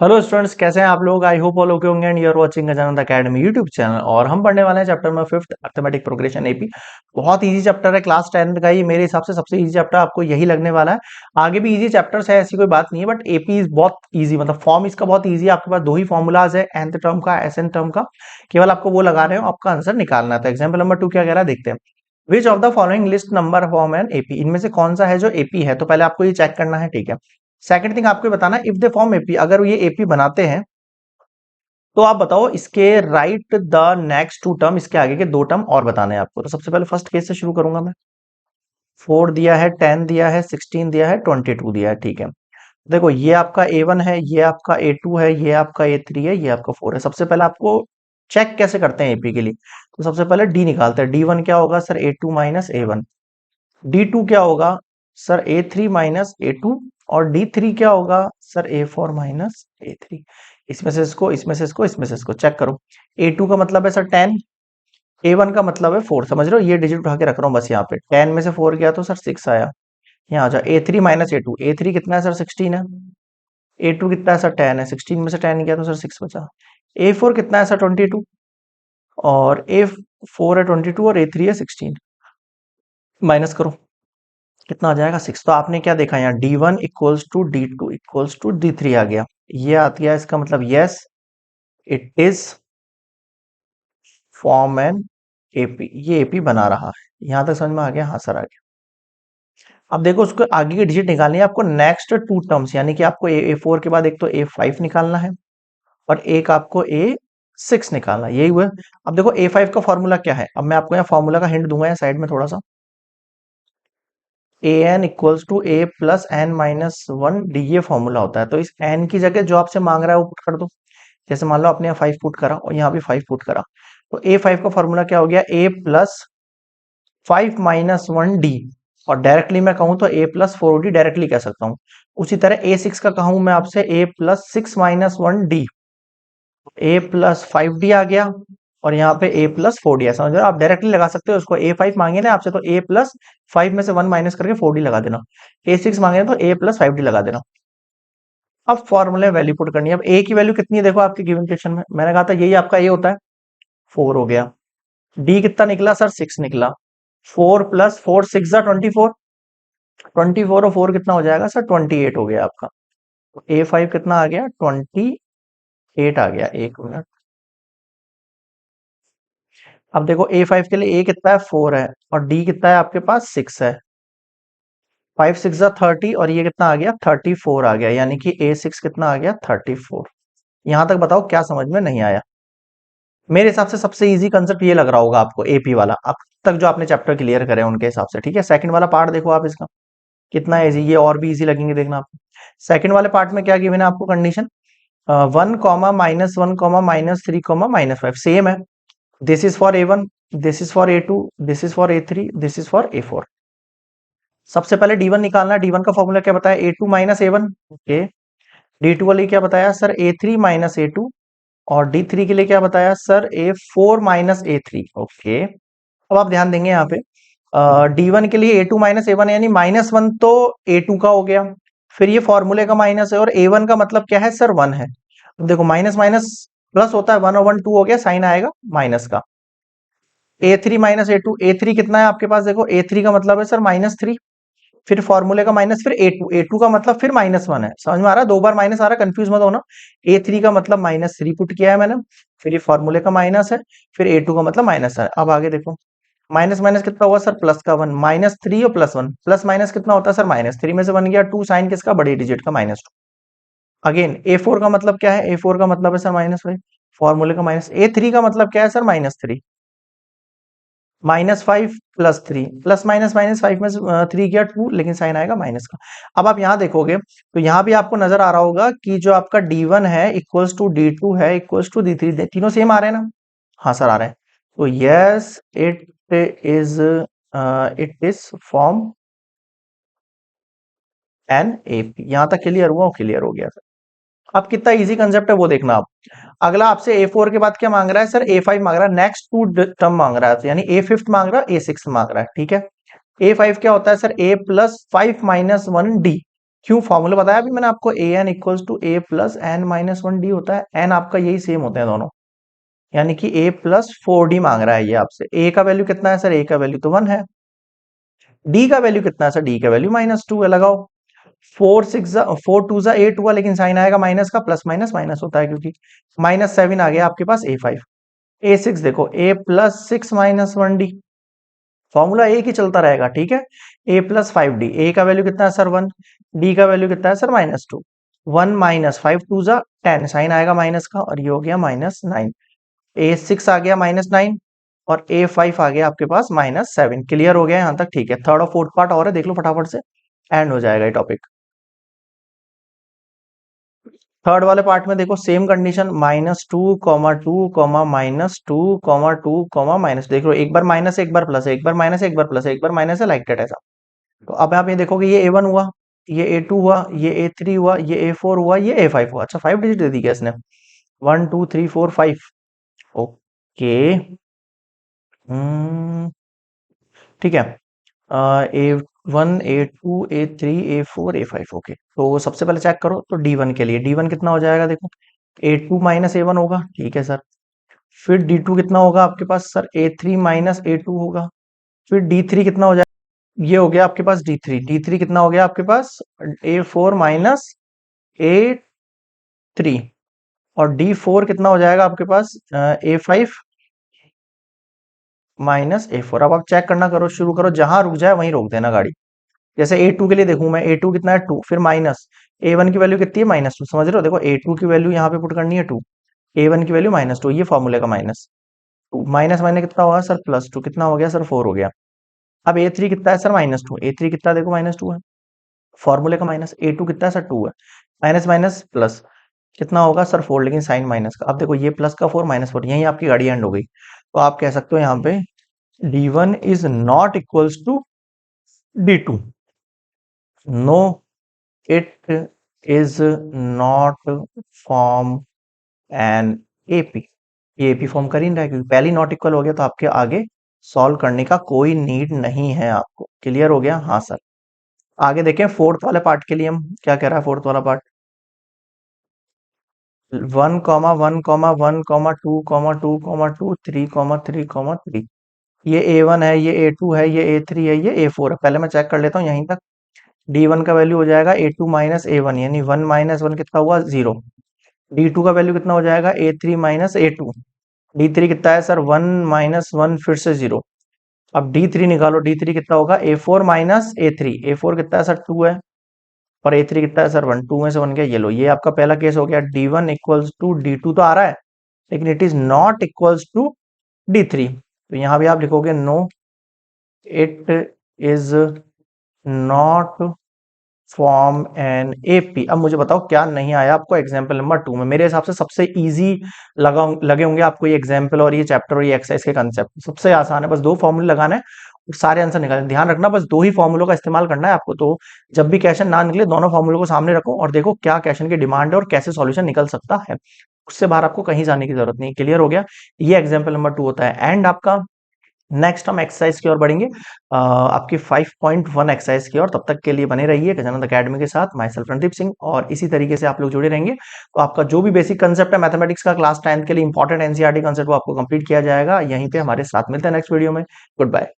Hello students, कैसे हैं आप लोग। आई होप ऑल ओके होंगे and you are watching Ajanand academy YouTube channel. और हम पढ़ने वाले हैं chapter number 5 arithmetic progression AP. बहुत इजी चैप्टर है, क्लास 10 का ही मेरे हिसाब से सबसे इजी चैप्टर आपको यही लगने वाला है। आगे भी इजी चैप्टर्स है, ऐसी कोई बात नहीं है, बट एपी इज बहुत इजी, मतलब फॉर्म इसका बहुत इजी है। आपके पास दो ही फॉर्मूलाज है, nth टर्म का, SN टर्म का। केवल आपको वो लगा रहे हो, आपका आंसर निकालना है। तो एग्जाम्पल नंबर 2 क्या कह रहा है, देखते हैं। Which of the following list number form an AP, इनमें से कौन सा है जो एपी है। तो पहले आपको ये चेक करना है, ठीक है। सेकंड थिंग आपको बताना, इफ दे फॉर्म एपी, अगर ये एपी बनाते हैं तो आप बताओ इसके write the next two term, इसके आगे के दो टर्म और बताने हैं आपको। तो सबसे पहले फर्स्ट केस से शुरू करूंगा मैं। 4 दिया है, 10 दिया है, 16 दिया है, 22 दिया है, ठीक है। देखो ये आपका A1 है, ये आपका A2 है, ये आपका A3 है, ये आपका 4 है। सबसे पहले आपको चेक कैसे करते हैं एपी के लिए। तो सबसे पहले डी निकालते हैं। D1 क्या होगा sir, A2 minus A1। D2 क्या होगा सर, A3 माइनस A2। और D3 क्या होगा सर, A4 माइनस A3। इसमें से इसको, इसमें से इसको, इसमें से इसको चेक करो। A2 का मतलब है सर 10, A1 का मतलब है 4। समझ रहे हो, ये डिजिट उठा के रख रहा हूँ बस। यहाँ पे 10 में से 4 गया तो सर 6 आया। यहाँ आ जाओ, A3 माइनस A2। A3 कितना है सर, 16 है। A2 कितना है सर, 10 है। 16 में से 10 गया तो सर 6 बचा। A4 कितना है सर, 22। और A4 है 22 और A3 है 16। माइनस करो, कितना आ जाएगा, 6। तो आपने क्या देखा यहाँ, D1 equals to D2 equals to D3 आ गया। ये आ गया, इसका मतलब yes it is form an AP. ये एपी बना रहा है। यहां तक समझ में आ गया, हाँ सर आ गया। अब देखो उसको आगे की डिजिट निकालनी है आपको, नेक्स्ट टू टर्म्स, यानी कि आपको A4 के बाद एक तो A5 निकालना है और एक आपको A6 निकालना है। यही हुआ। अब देखो A5 का फॉर्मूला क्या है। अब मैं आपको यहाँ फॉर्मूला का हिंट दूंगा यहाँ साइड में थोड़ा सा। an equals to a plus N minus one d, ये फॉर्मूला होता है। तो इस n की जगह जो आपसे मांग रहा है वो पुट कर दो। जैसे मान लो आपने यहाँ 5 पुट करा और यहाँ भी 5 पुट करा। तो A5 का फॉर्मूला क्या हो गया, a प्लस 5 - 1 d। और डायरेक्टली मैं कहूं तो A+4d डायरेक्टली कह सकता हूं। उसी तरह A6 का कहूं मैं आपसे, A+6 - 1d। A+5d आ गया और यहाँ पे A+4d। समझ रहे हो, आप डायरेक्टली लगा सकते हो उसको। A5 मांगे ना आपसे तो A+5 में से 1 माइनस करके 4d लगा देना। A6 मांगे ना तो A+5d लगा देना। अब फॉर्मूले वैल्यू पुट करनी है। अब A की वैल्यू कितनी है, देखो आपके गिवन क्वेश्चन में मैंने कहा था यही आपका A होता है, 4 हो गया। D कितना निकला सर, 6 निकला। 4+4 6 = 24। 24 और 4 कितना हो जाएगा सर, 28 हो गया आपका। तो A5 कितना आ गया, 28 आ गया। एक मिनट। अब देखो A5 के लिए A कितना है, 4 है। और D कितना है आपके पास, 6 है। 5 × 6 = 30 और ये कितना आ गया, 34 आ गया। यानी कि A6 कितना आ गया, 34। यहां तक बताओ क्या समझ में नहीं आया। मेरे हिसाब से सबसे इजी कंसेप्ट ये लग रहा होगा आपको, एपी वाला, अब तक जो आपने चैप्टर क्लियर करे हैं उनके हिसाब से। ठीक है, सेकंड वाला पार्ट देखो आप इसका कितना इजी, ये और भी इजी लगेंगे देखना आपको। सेकंड वाले पार्ट में क्या गिवन है आपको, कंडीशन 1, -1, -3, -5 सेम है। This is for A1, this is for A2, this is for A3, this is for A4। सबसे पहले D1 निकालना है। D1 का फॉर्मूला क्या बताया, A2 - A1। ओके। D2 वाले क्या बताया सर, A3 - A2। और D3 के लिए क्या बताया सर, A4 - A3। ओके। अब आप ध्यान देंगे यहाँ पे, D1 के लिए A2 - A1 यानी -1 तो A2 का हो गया। फिर ये फॉर्मूले का माइनस है और A1 का मतलब क्या है सर, 1 है। अब देखो माइनस माइनस प्लस होता है, 1 और 1 2 हो गया, साइन आएगा माइनस का। A3 - A2, A3 कितना है आपके पास, देखो A3 का मतलब है सर -3। फिर फॉर्मूले का माइनस, फिर A2 का मतलब फिर -1 है। समझ में आ रहा है, दो बार माइनस आ रहा है, कंफ्यूज मत होना। A3 का मतलब -3 पुट किया है मैंने। फिर ये फॉर्मूले का माइनस है। फिर A2 का मतलब माइनस है। अब आगे देखो, माइनस माइनस कितना हुआ सर, प्लस का 1। -3 और +1, प्लस माइनस कितना होता है सर, -3 में से 1 गया 2, साइन किसका, बड़े डिजिट का, -2। अगेन A4 का मतलब क्या है, A4 का मतलब है सर -5, फॉर्मूले का माइनस। A3 का मतलब क्या है सर, -3। -5 + 3, प्लस माइनस माइनस 5 में 3 गया 2, लेकिन साइन आएगा माइनस का। अब आप यहाँ देखोगे तो यहाँ भी आपको नजर आ रहा होगा कि जो आपका D1 है इक्वल्स टू D2 है इक्वल्स टू D3, तीनों सेम आ रहे हैं ना। हाँ सर आ रहे हैं। तो yes is it is form an AP. यहां तक क्लियर हुआ, क्लियर हो गया सर। अब कितना इजी कंसेप्ट है वो देखना आप। अगला आपसे A4 के बाद क्या मांग रहा है सर, A5 मांग रहा है, नेक्स्ट टू टर्म मांग रहा है, तो यानी A5 मांग रहा है, A6 मांग रहा है। ठीक है, A5 क्या होता है सर, A+5 - 1d। क्यों? फॉर्मूला बताया अभी मैंने आपको, A N equals to A plus N minus one D होता है। एन आपका यही सेम होते हैं दोनों, यानी कि ए प्लस फोर डी मांग रहा है ये आपसे। ए का वैल्यू कितना है सर? ए का वैल्यू तो वन है। डी का वैल्यू कितना है सर? डी का वैल्यू माइनस टू है। लगाओ, फोर टू जा एट हुआ, लेकिन साइन आएगा माइनस का, प्लस माइनस माइनस होता है, क्योंकि माइनस सेवन आ गया आपके पास ए फाइव। ए सिक्स देखो, A plus six minus one D, formula एक ही चलता रहेगा, ठीक है। A plus five D, A का वैल्यू कितना है सर? वन। डी का वैल्यू कितना है sir? Minus two. One minus five two जा टेन, साइन आएगा माइनस का, और ये हो गया माइनस नाइन। ए सिक्स आ गया माइनस नाइन, और ए फाइव आ गया आपके पास माइनस सेवन। क्लियर हो गया यहाँ तक? ठीक है। थर्ड और फोर्थ पार्ट और है, देख लो फटाफट से, एंड हो जाएगा ये टॉपिक। थर्ड वाले पार्ट में देखो, same condition, minus two comma two comma minus two comma two comma minus, देख लो एक बार माइनस एक बार प्लस है, एक बार माइनस एक बार प्लस है, एक बार माइनस है, लाइक दैट ऐसा। तो अब आप ये देखोगे, ये ए वन हुआ, ये ए टू हुआ, ये ए थ्री हुआ, ये ए फोर हुआ, ये ए फाइव हुआ। अच्छा, फाइव डिजिट दे दी क्या इसने? One two three four five. Okay, ठीक है। A one, A two, A three, A four, A five. Okay, तो सबसे पहले चेक करो तो डी वन के लिए, डी वन कितना हो जाएगा? देखो, ए टू माइनस ए वन होगा, ठीक है सर। फिर डी टू कितना होगा आपके पास sir? A three minus A two होगा। फिर डी थ्री कितना हो जाएगा? ये हो गया आपके पास डी थ्री। डी थ्री कितना हो गया आपके पास? ए फोर माइनस ए थ्री। और डी फोर कितना हो जाएगा आपके पास? ए फाइव माइनस ए फोर। अब आप चेक करना, करो, शुरू करो, जहां रुक जाए वहीं रोक देना गाड़ी। जैसे ए टू के लिए देखूं मैं, ए टू कितना है? टू, फिर माइनस ए वन की वैल्यू कितनी है? Minus two. समझ रहे हो? देखो, ए टू की वैल्यू यहाँ पे पुट करनी है टू, ए वन की वैल्यू माइनस टू, ये फॉर्मूले का माइनस टू, माइनस माइनस कितना होगा सर? Plus two. कितना हो गया सर? फोर हो गया। अब ए थ्री कितना है sir? Minus two. A three कितना? देखो माइनस टू है, फॉर्मूले का माइनस। ए टू कितना है सर? टू है। माइनस माइनस प्लस, कितना होगा सर? फोर, लेकिन साइन माइनस का। अब देखो, ये प्लस का फोर माइनस फोर, यही आपकी गाड़ी एंड हो गई। तो आप कह सकते हो यहाँ पे d one is not equals to d two. No, it is not form an AP. ये एपी फॉर्म कर ही नहीं रहा है, क्योंकि पहले नॉट इक्वल हो गया, तो आपके आगे सॉल्व करने का कोई नीड नहीं है आपको। क्लियर हो गया? हाँ सर। आगे देखें, फोर्थ वाले पार्ट के लिए हम क्या कह रहा है। फोर्थ वाला part, one comma one comma one comma two comma two comma two three comma three comma three. ये ए वन है, ये ए टू है, ये ए थ्री है, ये ए फोर है। पहले मैं चेक कर लेता हूँ यहीं तक। डी वन का वैल्यू हो जाएगा A two minus A one, यानी वन माइनस वन कितना हुआ? जीरो। डी टू का वैल्यू कितना हो जाएगा? A three minus A two. D three कितना है सर? वन माइनस वन, फिर से जीरो। अब डी थ्री निकालो, डी थ्री कितना होगा? ए four minus A three. A four कितना है सर? टू है। और ए थ्री कितना है सर? वन। टू में से वन गया, ये लो, ये आपका पहला केस हो गया। D one equals to d two तो आ रहा है, लेकिन it is not equals to D three. तो यहां भी आप लिखोगे no, it is not form an AP. अब मुझे बताओ क्या नहीं आया आपको एग्जाम्पल नंबर टू में? मेरे हिसाब से सबसे इजी लगे होंगे आपको ये एग्जाम्पल और ये चैप्टर और ये एक्सरसाइज के कंसेप्ट। सबसे आसान है, बस दो फॉर्मूले लगाना है और सारे आंसर निकालने। ध्यान रखना, बस दो ही फॉर्मूलों का इस्तेमाल करना है आपको। तो जब भी क्वेश्चन ना निकले, दोनों फॉर्मूलों को सामने रखो और देखो क्या क्वेश्चन की डिमांड है और कैसे सॉल्यूशन निकल सकता है। उससे बाहर आपको कहीं जाने की जरूरत नहीं। क्लियर हो गया? ये एग्जाम्पल नंबर टू होता है। एंड आपका नेक्स्ट हम एक्सरसाइज की ओर बढ़ेंगे, आपकी 5.1 एक्सरसाइज की ओर। तब तक के लिए बने रहिए गजानंद अकेडमी के साथ। माई सेल्फ रणदीप सिंह, और इसी तरीके से आप लोग जुड़े रहेंगे तो आपका जो भी बेसिक कंसेप्ट है मैथमेटिक्स का क्लास 10th के लिए इंपॉर्टेंट एनसीईआरटी कंसेप्ट, वो आपको कंप्लीट किया जाएगा। यहीं पे हमारे साथ मिलते हैं नेक्स्ट वीडियो में। Good bye.